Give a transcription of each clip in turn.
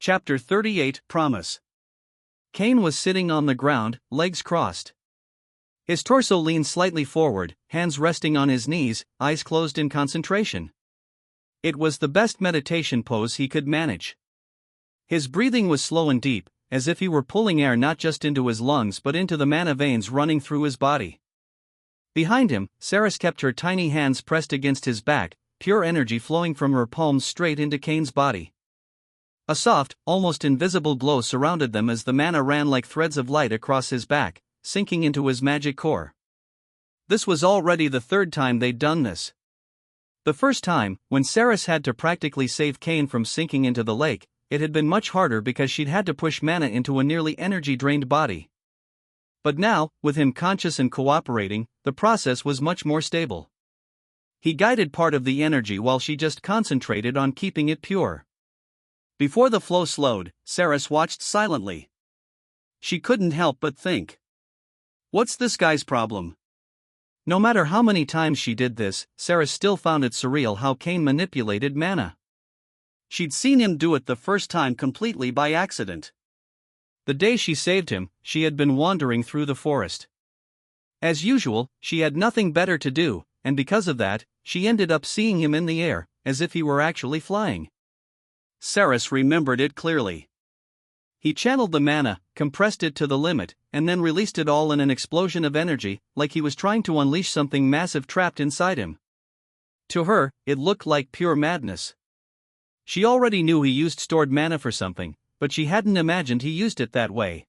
Chapter 38 Promise. Cain was sitting on the ground, legs crossed. His torso leaned slightly forward, hands resting on his knees, eyes closed in concentration. It was the best meditation pose he could manage. His breathing was slow and deep, as if he were pulling air not just into his lungs but into the mana veins running through his body. Behind him, Sarah kept her tiny hands pressed against his back, pure energy flowing from her palms straight into Cain's body. A soft, almost invisible glow surrounded them as the mana ran like threads of light across his back, sinking into his magic core. This was already the third time they'd done this. The first time, when Saris had to practically save Cain from sinking into the lake, it had been much harder because she'd had to push mana into a nearly energy-drained body. But now, with him conscious and cooperating, the process was much more stable. He guided part of the energy while she just concentrated on keeping it pure. Before the flow slowed, Saris watched silently. She couldn't help but think, what's this guy's problem? No matter how many times she did this, Saris still found it surreal how Cain manipulated mana. She'd seen him do it the first time completely by accident. The day she saved him, she had been wandering through the forest. As usual, she had nothing better to do, and because of that, she ended up seeing him in the air, as if he were actually flying. Saris remembered it clearly. He channeled the mana, compressed it to the limit, and then released it all in an explosion of energy, like he was trying to unleash something massive trapped inside him. To her, it looked like pure madness. She already knew he used stored mana for something, but she hadn't imagined he used it that way.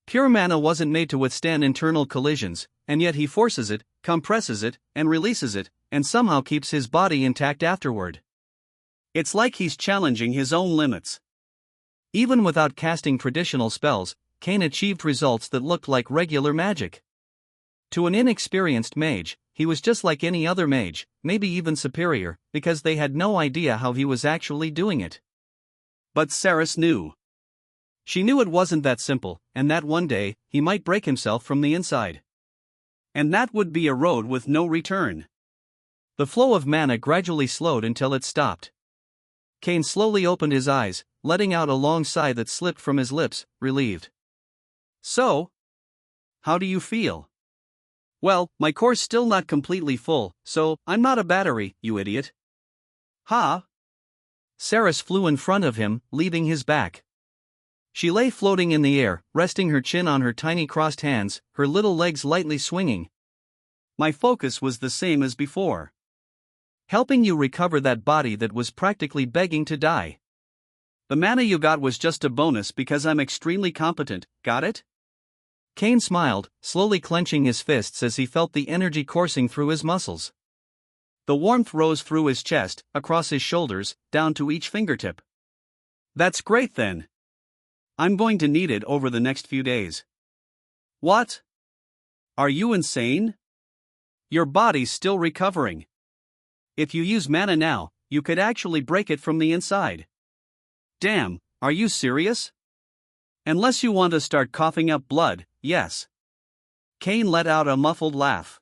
Pure mana wasn't made to withstand internal collisions, and yet he forces it, compresses it, and releases it, and somehow keeps his body intact afterward. It's like he's challenging his own limits. Even without casting traditional spells, Cain achieved results that looked like regular magic. To an inexperienced mage, he was just like any other mage, maybe even superior, because they had no idea how he was actually doing it. But Saris knew. She knew it wasn't that simple, and that one day, he might break himself from the inside. And that would be a road with no return. The flow of mana gradually slowed until it stopped. Cain slowly opened his eyes, letting out a long sigh that slipped from his lips, relieved. So? How do you feel? Well, my core's still not completely full, so I'm not a battery, you idiot. Ha! Saris flew in front of him, leaving his back. She lay floating in the air, resting her chin on her tiny crossed hands, her little legs lightly swinging. My focus was the same as before. Helping you recover that body that was practically begging to die. The mana you got was just a bonus because I'm extremely competent, got it? Cain smiled, slowly clenching his fists as he felt the energy coursing through his muscles. The warmth rose through his chest, across his shoulders, down to each fingertip. That's great then. I'm going to need it over the next few days. What? Are you insane? Your body's still recovering. If you use mana now, you could actually break it from the inside. Damn, are you serious? Unless you want to start coughing up blood, yes. Cain let out a muffled laugh.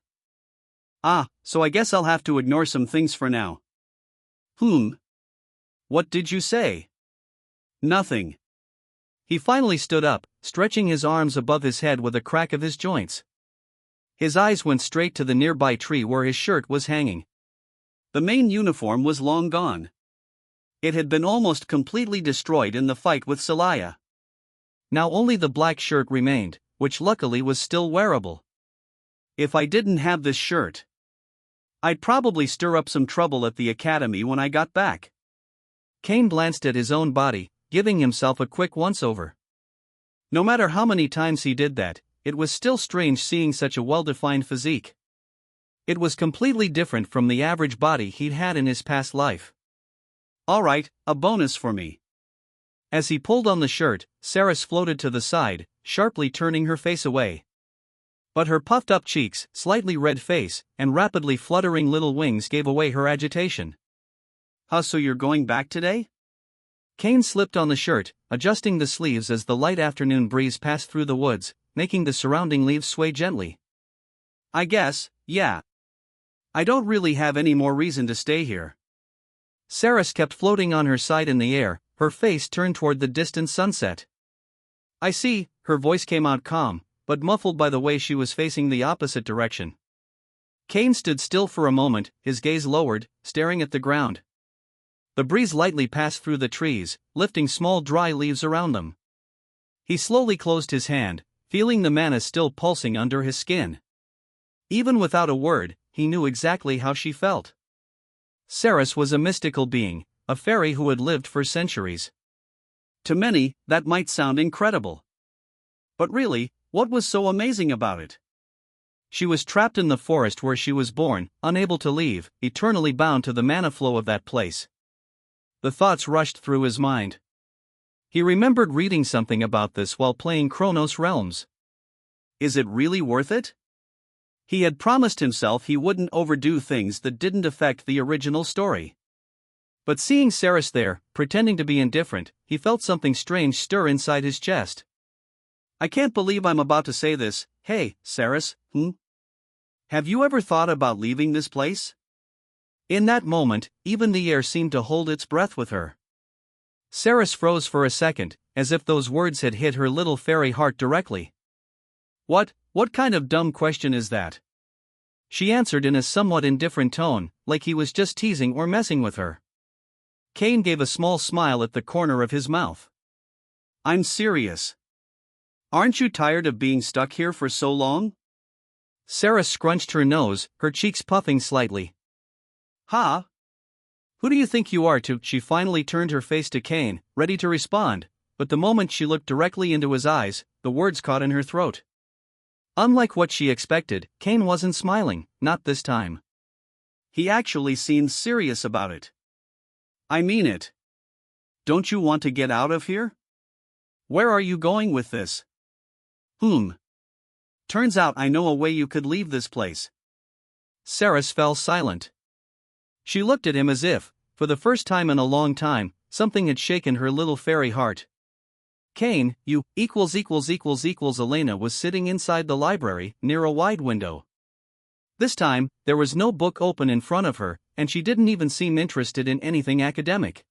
Ah, so I guess I'll have to ignore some things for now. What did you say? Nothing. He finally stood up, stretching his arms above his head with a crack of his joints. His eyes went straight to the nearby tree where his shirt was hanging. The main uniform was long gone. It had been almost completely destroyed in the fight with Celaya. Now only the black shirt remained, which luckily was still wearable. If I didn't have this shirt, I'd probably stir up some trouble at the academy when I got back. Cain glanced at his own body, giving himself a quick once-over. No matter how many times he did that, it was still strange seeing such a well-defined physique. It was completely different from the average body he'd had in his past life. Alright, a bonus for me. As he pulled on the shirt, Saris floated to the side, sharply turning her face away. But her puffed-up cheeks, slightly red face, and rapidly fluttering little wings gave away her agitation. So you're going back today? Cain slipped on the shirt, adjusting the sleeves as the light afternoon breeze passed through the woods, making the surrounding leaves sway gently. I guess, yeah. I don't really have any more reason to stay here. Saris kept floating on her side in the air, her face turned toward the distant sunset. "I see," her voice came out calm, but muffled by the way she was facing the opposite direction. Cain stood still for a moment, his gaze lowered, staring at the ground. The breeze lightly passed through the trees, lifting small dry leaves around them. He slowly closed his hand, feeling the mana still pulsing under his skin. Even without a word, he knew exactly how she felt. Saris was a mystical being, a fairy who had lived for centuries. To many, that might sound incredible. But really, what was so amazing about it? She was trapped in the forest where she was born, unable to leave, eternally bound to the mana flow of that place. The thoughts rushed through his mind. He remembered reading something about this while playing Chronos Realms. Is it really worth it? He had promised himself he wouldn't overdo things that didn't affect the original story. But seeing Saris there, pretending to be indifferent, he felt something strange stir inside his chest. "I can't believe I'm about to say this. Hey, Saris, have you ever thought about leaving this place?" In that moment, even the air seemed to hold its breath with her. Saris froze for a second, as if those words had hit her little fairy heart directly. What kind of dumb question is that?" She answered in a somewhat indifferent tone, like he was just teasing or messing with her. Cain gave a small smile at the corner of his mouth. "I'm serious. Aren't you tired of being stuck here for so long?" Saris scrunched her nose, her cheeks puffing slightly. "Huh? Who do you think you are to?" She finally turned her face to Cain, ready to respond, but the moment she looked directly into his eyes, the words caught in her throat. Unlike what she expected, Cain wasn't smiling, not this time. He actually seemed serious about it. "I mean it. Don't you want to get out of here? Where are you going with this?" Turns out I know a way you could leave this place." Saris fell silent. She looked at him as if, for the first time in a long time, something had shaken her little fairy heart. Cain, you Elena was sitting inside the library, near a wide window. This time, there was no book open in front of her, and she didn't even seem interested in anything academic.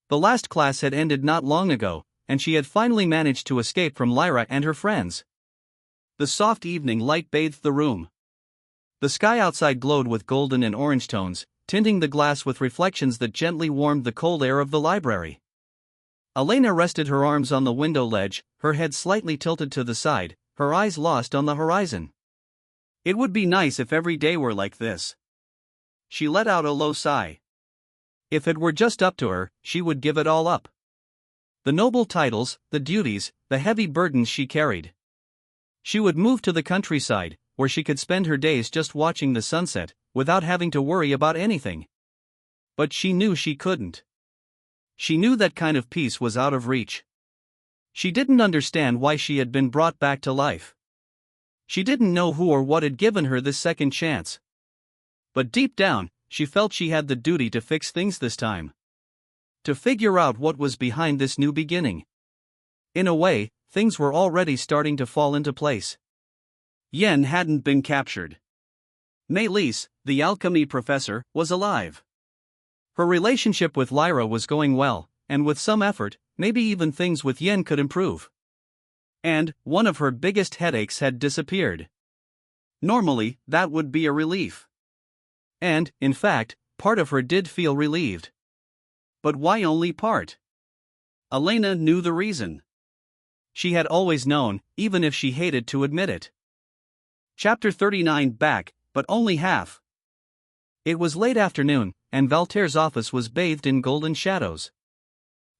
The last class had ended not long ago, and she had finally managed to escape from Lyra and her friends. The soft evening light bathed the room. The sky outside glowed with golden and orange tones, tinting the glass with reflections that gently warmed the cold air of the library. Elena rested her arms on the window ledge, her head slightly tilted to the side, her eyes lost on the horizon. "It would be nice if every day were like this." She let out a low sigh. If it were just up to her, she would give it all up. The noble titles, the duties, the heavy burdens she carried. She would move to the countryside, where she could spend her days just watching the sunset, without having to worry about anything. But she knew she couldn't. She knew that kind of peace was out of reach. She didn't understand why she had been brought back to life. She didn't know who or what had given her this second chance. But deep down, she felt she had the duty to fix things this time. To figure out what was behind this new beginning. In a way, things were already starting to fall into place. Yen hadn't been captured. Maelys, the alchemy professor, was alive. Her relationship with Lyra was going well, and with some effort, maybe even things with Yen could improve. And one of her biggest headaches had disappeared. Normally, that would be a relief. And, in fact, part of her did feel relieved. But why only part? Elena knew the reason. She had always known, even if she hated to admit it. Chapter 39 back, but only half. It was late afternoon, and Valterre's office was bathed in golden shadows.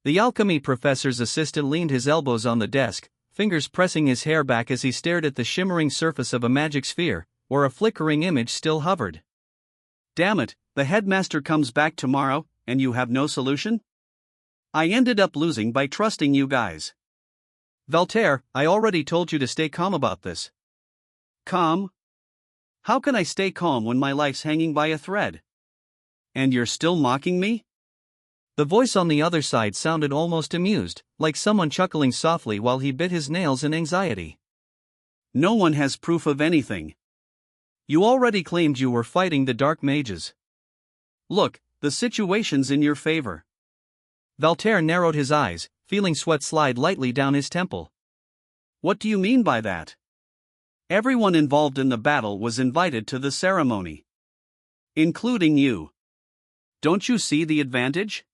The alchemy professor's assistant leaned his elbows on the desk, fingers pressing his hair back as he stared at the shimmering surface of a magic sphere, where a flickering image still hovered. "Damn it, the headmaster comes back tomorrow, and you have no solution? I ended up losing by trusting you guys." "Valterre, I already told you to stay calm about this." "Calm? How can I stay calm when my life's hanging by a thread? And you're still mocking me?" The voice on the other side sounded almost amused, like someone chuckling softly while he bit his nails in anxiety. "No one has proof of anything. You already claimed you were fighting the dark mages. Look, the situation's in your favor. Valterre narrowed his eyes, feeling sweat slide lightly down his temple. What do you mean by that? Everyone involved in the battle was invited to the ceremony. Including you. Don't you see the advantage?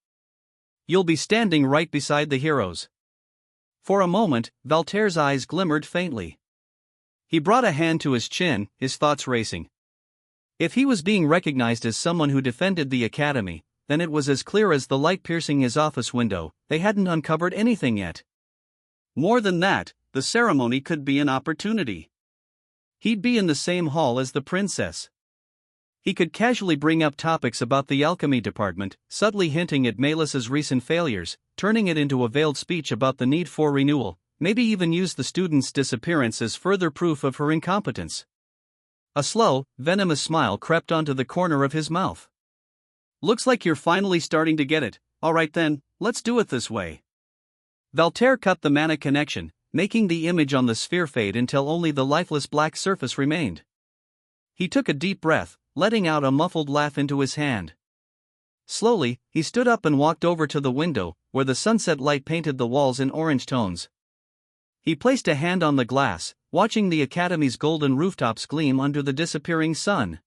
You'll be standing right beside the heroes. For a moment, Valterre's eyes glimmered faintly. He brought a hand to his chin, his thoughts racing. If he was being recognized as someone who defended the academy, then it was as clear as the light piercing his office window, they hadn't uncovered anything yet. More than that, the ceremony could be an opportunity. He'd be in the same hall as the princess. He could casually bring up topics about the alchemy department, subtly hinting at Melissa's recent failures, turning it into a veiled speech about the need for renewal, maybe even use the student's disappearance as further proof of her incompetence. A slow, venomous smile crept onto the corner of his mouth. Looks like you're finally starting to get it. Alright then, let's do it this way. Valterre cut the mana connection, making the image on the sphere fade until only the lifeless black surface remained. He took a deep breath, letting out a muffled laugh into his hand. Slowly, he stood up and walked over to the window, where the sunset light painted the walls in orange tones. He placed a hand on the glass, watching the academy's golden rooftops gleam under the disappearing sun.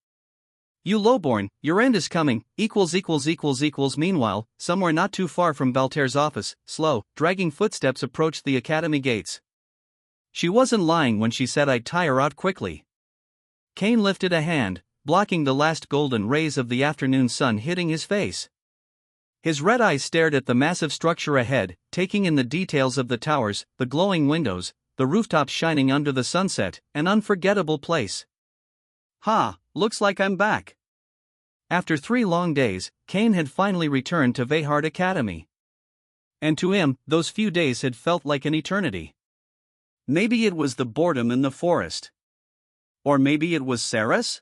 You lowborn, your end is coming, Meanwhile, somewhere not too far from Valterre's office, slow, dragging footsteps approached the academy gates. She wasn't lying when she said I'd tie her out quickly. Cain lifted a hand, blocking the last golden rays of the afternoon sun hitting his face. His red eyes stared at the massive structure ahead, taking in the details of the towers, the glowing windows, the rooftops shining under the sunset, an unforgettable place. Ha, looks like I'm back. After 3 long days, Cain had finally returned to Vehard Academy. And to him, those few days had felt like an eternity. Maybe it was the boredom in the forest. Or maybe it was Sarah's?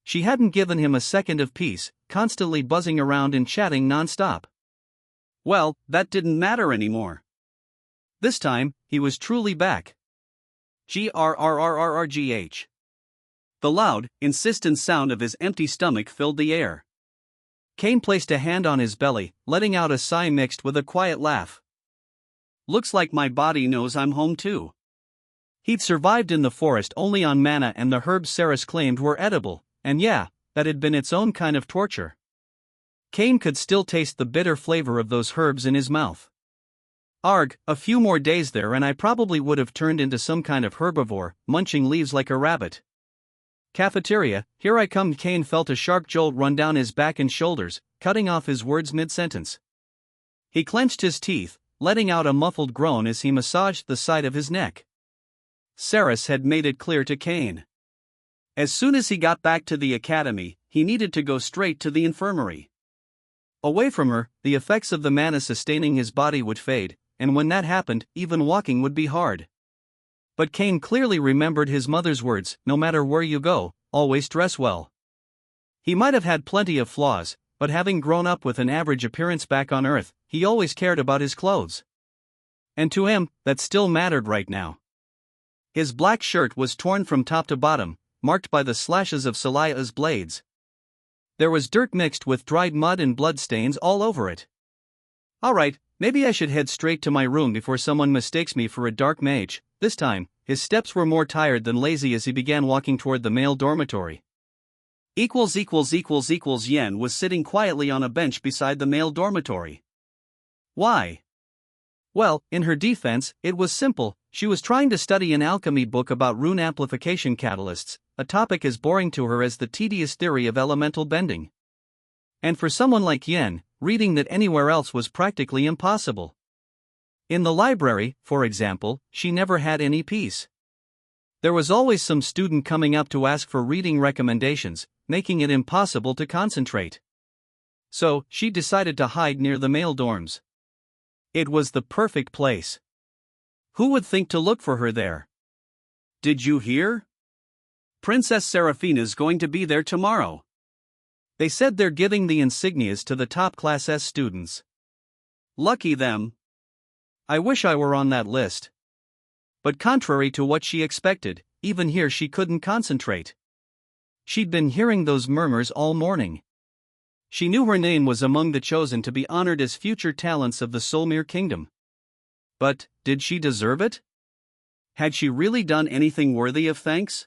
She hadn't given him a second of peace, constantly buzzing around and chatting non-stop. Well, that didn't matter anymore. This time, he was truly back. Grrrrrgh. The loud, insistent sound of his empty stomach filled the air. Cain placed a hand on his belly, letting out a sigh mixed with a quiet laugh. Looks like my body knows I'm home too. He'd survived in the forest only on mana and the herbs Sarah claimed were edible, and yeah, that had been its own kind of torture. Cain could still taste the bitter flavor of those herbs in his mouth. Arg, a few more days there and I probably would have turned into some kind of herbivore, munching leaves like a rabbit. Cafeteria, here I come. Cain felt a sharp jolt run down his back and shoulders, cutting off his words mid-sentence. He clenched his teeth, letting out a muffled groan as he massaged the side of his neck. Saris had made it clear to Cain. As soon as he got back to the academy, he needed to go straight to the infirmary. Away from her, the effects of the mana sustaining his body would fade, and when that happened, even walking would be hard. But Cain clearly remembered his mother's words, no matter where you go, always dress well. He might have had plenty of flaws, but having grown up with an average appearance back on Earth, he always cared about his clothes. And to him, that still mattered right now. His black shirt was torn from top to bottom, marked by the slashes of Selaya's blades. There was dirt mixed with dried mud and blood stains all over it. Alright, maybe I should head straight to my room before someone mistakes me for a dark mage. This time, his steps were more tired than lazy as he began walking toward the male dormitory. Yen was sitting quietly on a bench beside the male dormitory. Why? Well, in her defense, it was simple. She was trying to study an alchemy book about rune amplification catalysts, a topic as boring to her as the tedious theory of elemental bending. And for someone like Yen, reading that anywhere else was practically impossible. In the library, for example, she never had any peace. There was always some student coming up to ask for reading recommendations, making it impossible to concentrate. So, she decided to hide near the male dorms. It was the perfect place. Who would think to look for her there? Did you hear? Princess Seraphina's going to be there tomorrow. They said they're giving the insignias to the top Class S students. Lucky them. I wish I were on that list. But contrary to what she expected, even here she couldn't concentrate. She'd been hearing those murmurs all morning. She knew her name was among the chosen to be honored as future talents of the Solmere Kingdom. But, did she deserve it? Had she really done anything worthy of thanks?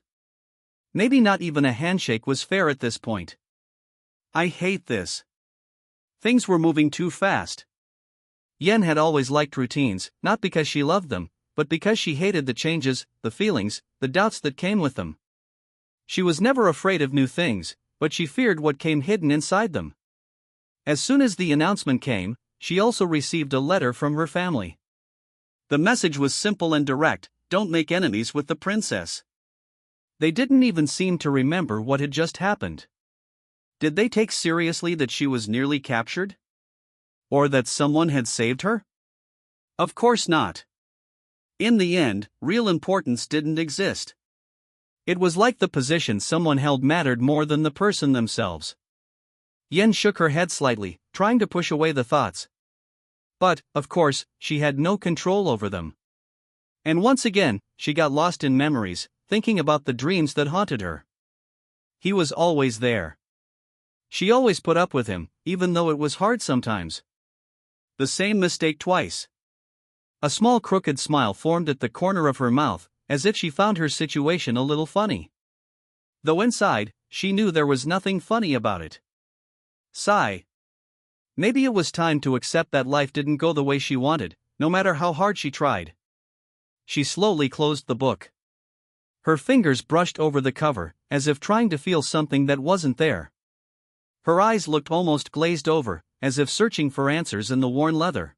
Maybe not even a handshake was fair at this point. I hate this. Things were moving too fast. Yen had always liked routines, not because she loved them, but because she hated the changes, the feelings, the doubts that came with them. She was never afraid of new things, but she feared what came hidden inside them. As soon as the announcement came, she also received a letter from her family. The message was simple and direct: don't make enemies with the princess. They didn't even seem to remember what had just happened. Did they take seriously that she was nearly captured? Or that someone had saved her? Of course not. In the end, real importance didn't exist. It was like the position someone held mattered more than the person themselves. Yen shook her head slightly, trying to push away the thoughts. But, of course, she had no control over them. And once again, she got lost in memories, thinking about the dreams that haunted her. He was always there. She always put up with him, even though it was hard sometimes. The same mistake twice. A small crooked smile formed at the corner of her mouth, as if she found her situation a little funny. Though inside, she knew there was nothing funny about it. Sigh. Maybe it was time to accept that life didn't go the way she wanted, no matter how hard she tried. She slowly closed the book. Her fingers brushed over the cover, as if trying to feel something that wasn't there. Her eyes looked almost glazed over, as if searching for answers in the worn leather.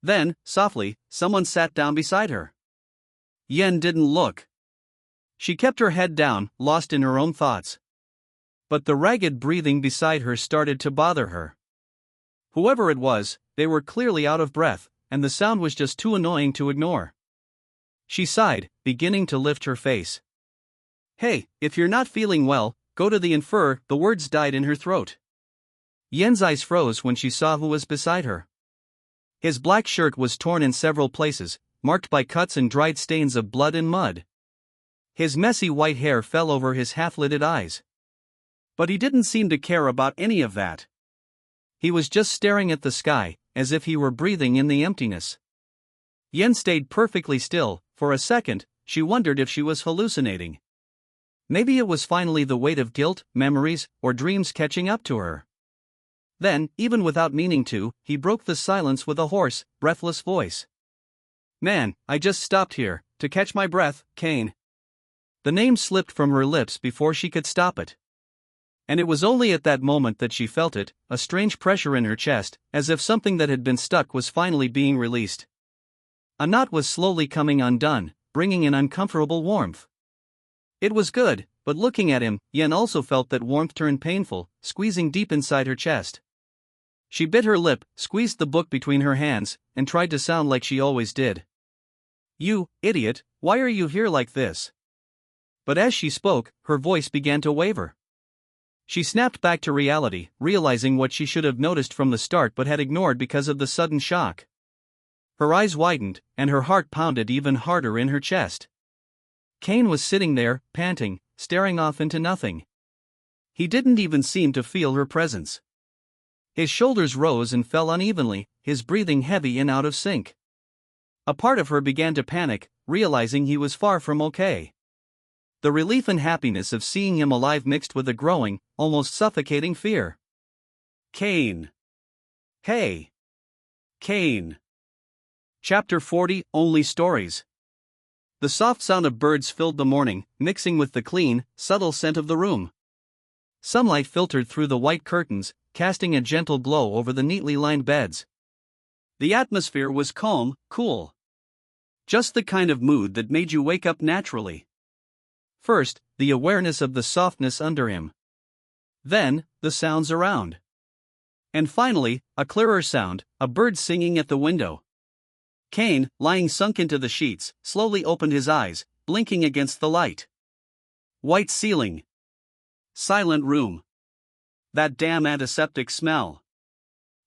Then, softly, someone sat down beside her. Yen didn't look. She kept her head down, lost in her own thoughts. But the ragged breathing beside her started to bother her. Whoever it was, they were clearly out of breath, and the sound was just too annoying to ignore. She sighed, beginning to lift her face. Hey, if you're not feeling well, go to the infer. The words died in her throat. Yen's eyes froze when she saw who was beside her. His black shirt was torn in several places, marked by cuts and dried stains of blood and mud. His messy white hair fell over his half-lidded eyes. But he didn't seem to care about any of that. He was just staring at the sky, as if he were breathing in the emptiness. Yen stayed perfectly still. For a second, she wondered if she was hallucinating. Maybe it was finally the weight of guilt, memories, or dreams catching up to her. Then, even without meaning to, he broke the silence with a hoarse, breathless voice. Man, I just stopped here, to catch my breath, Kane. The name slipped from her lips before she could stop it. And it was only at that moment that she felt it, a strange pressure in her chest, as if something that had been stuck was finally being released. A knot was slowly coming undone, bringing an uncomfortable warmth. It was good, but looking at him, Yen also felt that warmth turned painful, squeezing deep inside her chest. She bit her lip, squeezed the book between her hands, and tried to sound like she always did. You, idiot, why are you here like this? But as she spoke, her voice began to waver. She snapped back to reality, realizing what she should have noticed from the start but had ignored because of the sudden shock. Her eyes widened, and her heart pounded even harder in her chest. Kane was sitting there, panting, staring off into nothing. He didn't even seem to feel her presence. His shoulders rose and fell unevenly, his breathing heavy and out of sync. A part of her began to panic, realizing he was far from okay. The relief and happiness of seeing him alive mixed with a growing, almost suffocating fear. Kane. Hey. Kane. Chapter 40, Only Stories. The soft sound of birds filled the morning, mixing with the clean, subtle scent of the room. Sunlight filtered through the white curtains, casting a gentle glow over the neatly lined beds. The atmosphere was calm, cool. Just the kind of mood that made you wake up naturally. First, the awareness of the softness under him. Then, the sounds around. And finally, a clearer sound, a bird singing at the window. Kane, lying sunk into the sheets, slowly opened his eyes, blinking against the light. White ceiling. Silent room. That damn antiseptic smell.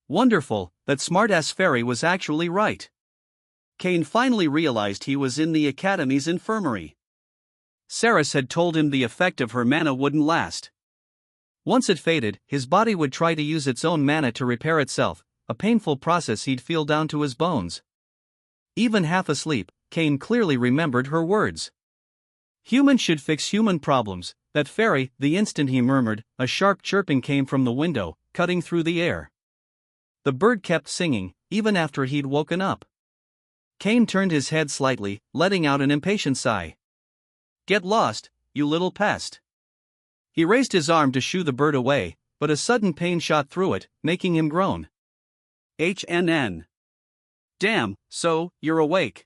Wonderful, that smart-ass fairy was actually right. Kane finally realized he was in the Academy's infirmary. Saris had told him the effect of her mana wouldn't last. Once it faded, his body would try to use its own mana to repair itself, a painful process he'd feel down to his bones. Even half asleep, Cain clearly remembered her words. Humans should fix human problems. That fairy, the instant he murmured, a sharp chirping came from the window, cutting through the air. The bird kept singing, even after he'd woken up. Cain turned his head slightly, letting out an impatient sigh. Get lost, you little pest. He raised his arm to shoo the bird away, but a sudden pain shot through it, making him groan. HNN. Damn, so, you're awake.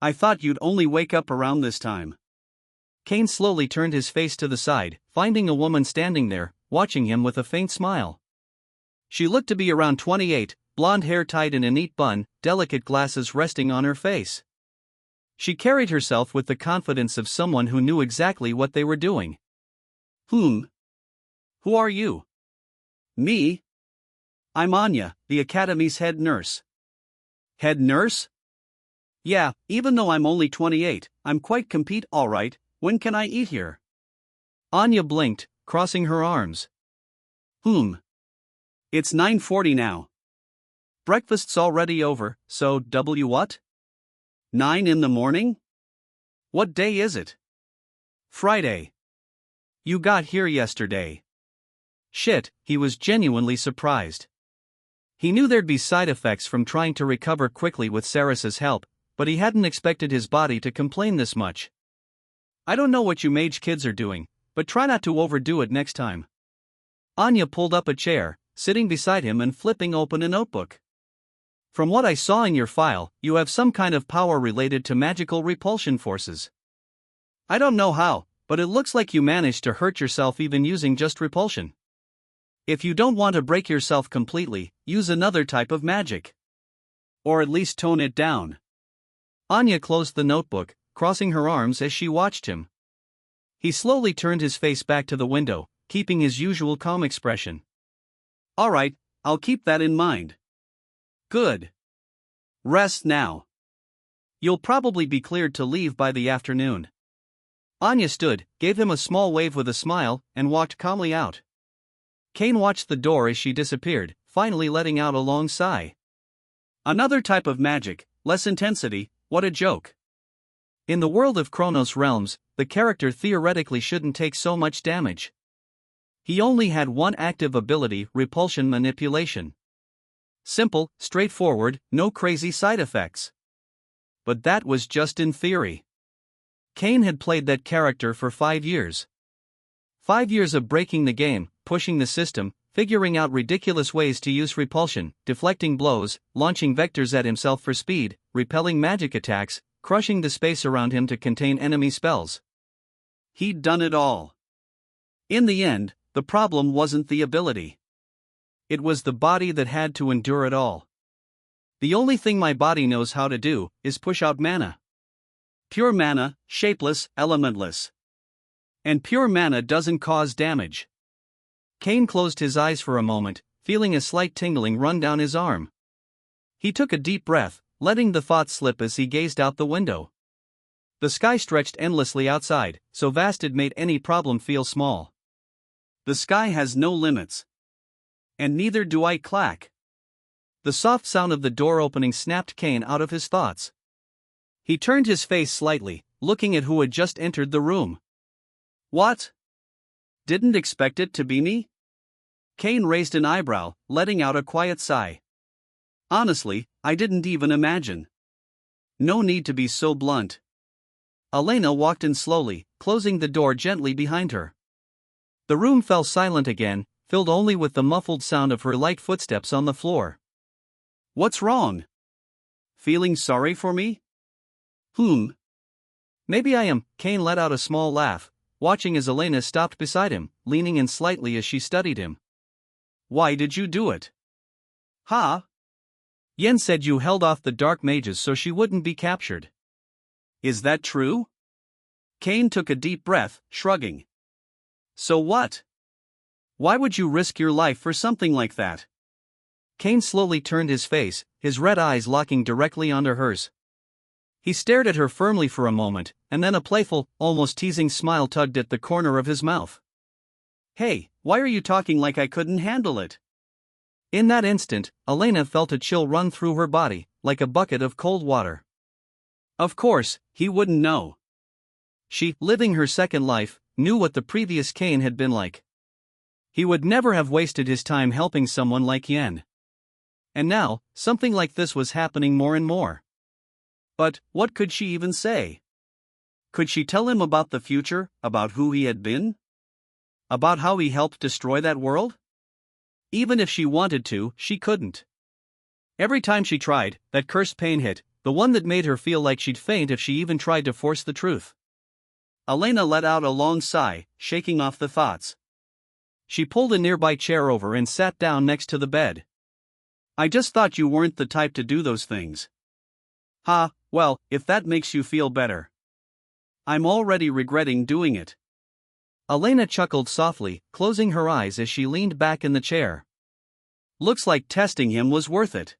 I thought you'd only wake up around this time. Cain slowly turned his face to the side, finding a woman standing there, watching him with a faint smile. She looked to be around 28, blonde hair tied in a neat bun, delicate glasses resting on her face. She carried herself with the confidence of someone who knew exactly what they were doing. Who are you? Me? I'm Anya, the academy's head nurse. Head nurse? Yeah, even though I'm only 28, I'm quite compete alright. When can I eat here? Anya blinked, crossing her arms. It's 9:40 now. Breakfast's already over, so what? 9 in the morning? What day is it? Friday. You got here yesterday. Shit, he was genuinely surprised. He knew there'd be side effects from trying to recover quickly with Saris's help, but he hadn't expected his body to complain this much. I don't know what you mage kids are doing, but try not to overdo it next time. Anya pulled up a chair, sitting beside him and flipping open a notebook. From what I saw in your file, you have some kind of power related to magical repulsion forces. I don't know how, but it looks like you managed to hurt yourself even using just repulsion. If you don't want to break yourself completely, use another type of magic. Or at least tone it down. Anya closed the notebook, crossing her arms as she watched him. He slowly turned his face back to the window, keeping his usual calm expression. Alright, I'll keep that in mind. Good. Rest now. You'll probably be cleared to leave by the afternoon. Anya stood, gave him a small wave with a smile, and walked calmly out. Cain watched the door as she disappeared, finally letting out a long sigh. Another type of magic, less intensity, what a joke. In the world of Chronos realms, the character theoretically shouldn't take so much damage. He only had one active ability, repulsion manipulation. Simple, straightforward, no crazy side effects. But that was just in theory. Cain had played that character for 5 years. 5 years of breaking the game, pushing the system, figuring out ridiculous ways to use repulsion, deflecting blows, launching vectors at himself for speed, repelling magic attacks, crushing the space around him to contain enemy spells. He'd done it all. In the end, the problem wasn't the ability. It was the body that had to endure it all. The only thing my body knows how to do is push out mana. Pure mana, shapeless, elementless. And pure mana doesn't cause damage. Cain closed his eyes for a moment, feeling a slight tingling run down his arm. He took a deep breath, letting the thought slip as he gazed out the window. The sky stretched endlessly outside, so vast it made any problem feel small. The sky has no limits. And neither do I. Clack. The soft sound of the door opening snapped Cain out of his thoughts. He turned his face slightly, looking at who had just entered the room. What? Didn't expect it to be me? Cain raised an eyebrow, letting out a quiet sigh. Honestly, I didn't even imagine. No need to be so blunt. Elena walked in slowly, closing the door gently behind her. The room fell silent again, filled only with the muffled sound of her light footsteps on the floor. What's wrong? Feeling sorry for me? Maybe I am. Cain let out a small laugh, watching as Elena stopped beside him, leaning in slightly as she studied him. Why did you do it? Huh? Yen said you held off the dark mages so she wouldn't be captured. Is that true? Cain took a deep breath, shrugging. So what? Why would you risk your life for something like that? Cain slowly turned his face, his red eyes locking directly onto hers. He stared at her firmly for a moment, and then a playful, almost teasing smile tugged at the corner of his mouth. Hey, why are you talking like I couldn't handle it? In that instant, Elena felt a chill run through her body, like a bucket of cold water. Of course, he wouldn't know. She, living her second life, knew what the previous Cain had been like. He would never have wasted his time helping someone like Yen. And now, something like this was happening more and more. But, what could she even say? Could she tell him about the future, about who he had been? About how he helped destroy that world? Even if she wanted to, she couldn't. Every time she tried, that cursed pain hit, the one that made her feel like she'd faint if she even tried to force the truth. Elena let out a long sigh, shaking off the thoughts. She pulled a nearby chair over and sat down next to the bed. I just thought you weren't the type to do those things. Ha, well, if that makes you feel better. I'm already regretting doing it. Elena chuckled softly, closing her eyes as she leaned back in the chair. Looks like testing him was worth it.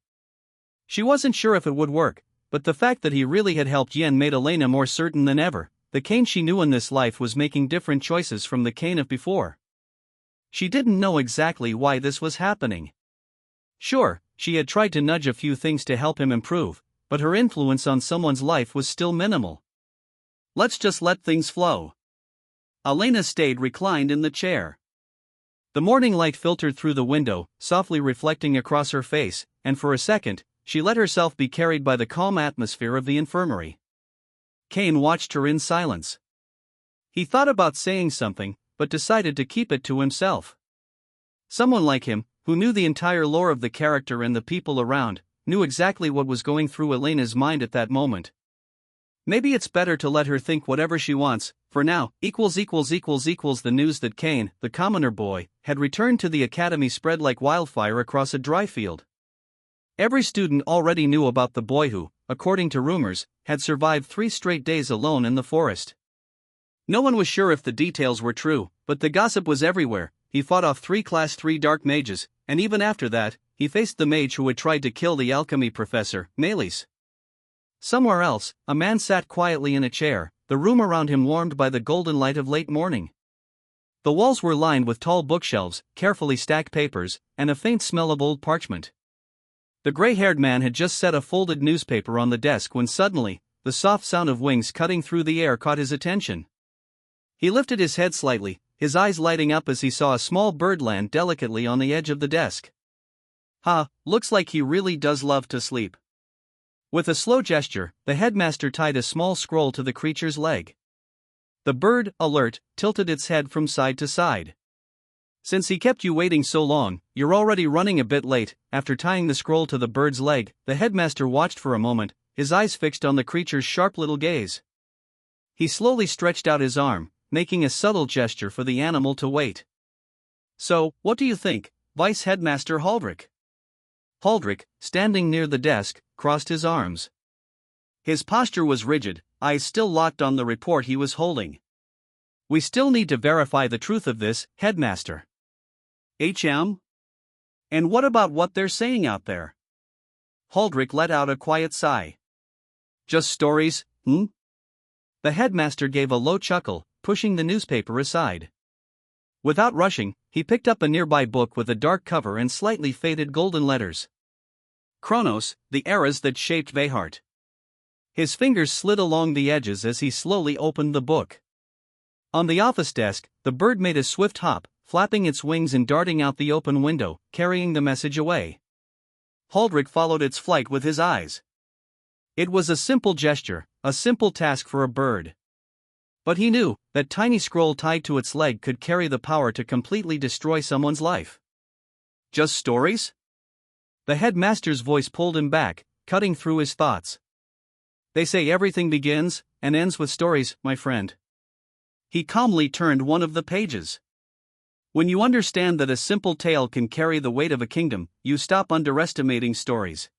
She wasn't sure if it would work, but the fact that he really had helped Yen made Elena more certain than ever. The Cain she knew in this life was making different choices from the Cain of before. She didn't know exactly why this was happening. Sure, she had tried to nudge a few things to help him improve, but her influence on someone's life was still minimal. Let's just let things flow. Elena stayed reclined in the chair. The morning light filtered through the window, softly reflecting across her face, and for a second, she let herself be carried by the calm atmosphere of the infirmary. Cain watched her in silence. He thought about saying something, but decided to keep it to himself. Someone like him, who knew the entire lore of the character and the people around, knew exactly what was going through Elena's mind at that moment. Maybe it's better to let her think whatever she wants, for now. The news that Cain, the commoner boy, had returned to the academy spread like wildfire across a dry field. Every student already knew about the boy who, according to rumors, had survived 3 straight days alone in the forest. No one was sure if the details were true, but the gossip was everywhere. He fought off 3 Class 3 dark mages, and even after that, he faced the mage who had tried to kill the alchemy professor, Melis. Somewhere else, a man sat quietly in a chair, the room around him warmed by the golden light of late morning. The walls were lined with tall bookshelves, carefully stacked papers, and a faint smell of old parchment. The gray-haired man had just set a folded newspaper on the desk when suddenly, the soft sound of wings cutting through the air caught his attention. He lifted his head slightly, his eyes lighting up as he saw a small bird land delicately on the edge of the desk. Looks like he really does love to sleep. With a slow gesture, the headmaster tied a small scroll to the creature's leg. The bird, alert, tilted its head from side to side. Since he kept you waiting so long, you're already running a bit late. After tying the scroll to the bird's leg, the headmaster watched for a moment, his eyes fixed on the creature's sharp little gaze. He slowly stretched out his arm, making a subtle gesture for the animal to wait. So, what do you think, Vice Headmaster Haldrick? Haldrick, standing near the desk, crossed his arms. His posture was rigid, eyes still locked on the report he was holding. We still need to verify the truth of this, Headmaster. HM? And what about what they're saying out there? Haldrick let out a quiet sigh. Just stories, The headmaster gave a low chuckle, pushing the newspaper aside. Without rushing, he picked up a nearby book with a dark cover and slightly faded golden letters. Chronos, the eras that shaped Vehart. His fingers slid along the edges as he slowly opened the book. On the office desk, the bird made a swift hop, flapping its wings and darting out the open window, carrying the message away. Haldrick followed its flight with his eyes. It was a simple gesture, a simple task for a bird. But he knew that tiny scroll tied to its leg could carry the power to completely destroy someone's life. Just stories? The headmaster's voice pulled him back, cutting through his thoughts. They say everything begins and ends with stories, my friend. He calmly turned one of the pages. When you understand that a simple tale can carry the weight of a kingdom, you stop underestimating stories.